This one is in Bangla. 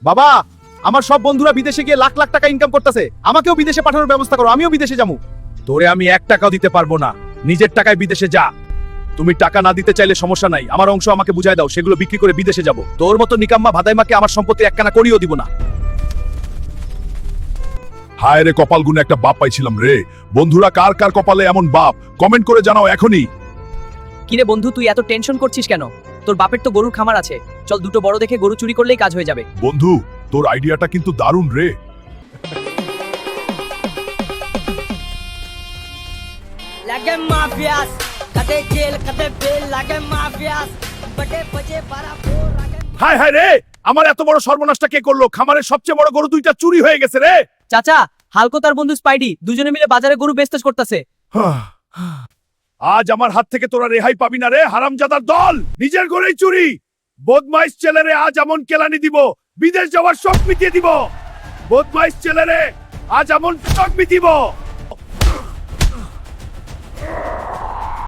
বাবা, আমার সব বন্ধুরা বিদেশে গিয়ে লাখ লাখ টাকা ইনকাম করতেছে, আমাকেও বিদেশে পাঠানোর ব্যবস্থা করো, আমিও বিদেশে যাবো। তোরে আমি 1 টাকাও দিতে পারবো না, নিজের টাকায় বিদেশে যা। তুমি টাকা না দিতে চাইলে সমস্যা নাই, আমার অংশ আমাকে বুঝাই দাও, সেগুলো বিক্রি করে বিদেশে যাব। তোর মতো নিকাম্মা ভাদাইমাকে আমার সম্পত্তি 1 কানা করিও দিব না। হায় রে, কপাল গুনে একটা বাপ পাইছিলাম রে। বন্ধুরা, কার কার কপালে এমন বাপ কমেন্ট করে জানাও এখনই। কিরে বন্ধু, তুই এত টেনশন করছিস কেন? তোর বাপের তো গরুর খামার আছে, চল দুটো বড় দেখে গরু চুরি করলেই কাজ হয়ে যাবে। বন্ধু, তোর আইডিয়াটা কিন্তু দারুণ রে। Lage mafias, kade jail, kade bail, lage mafias, bade baje bara bol, lage. হায় হায় রে, আমার এত বড় সর্বনাশটা কে করলো? খামারের সবচেয়ে বড় গরু 2টা চুরি হয়ে গেছে রে। চাচা, হালকো তার বন্ধু স্পাইডি দুজনে মিলে বাজারে গরু বেচতেছ করতেছে। আজ আমার হাত থেকে তোরা রেহাই পাবি না রে, হারামজাদার দল। নিজের ঘরেই চুরি। বদমাইশ ছেলেরে আজ এমন কেলানি দিব, বিদেশ যাওয়ার শখ মিটিয়ে দিব। বদমাইশ ছেলেরে আজ এমন শখ মিটিব।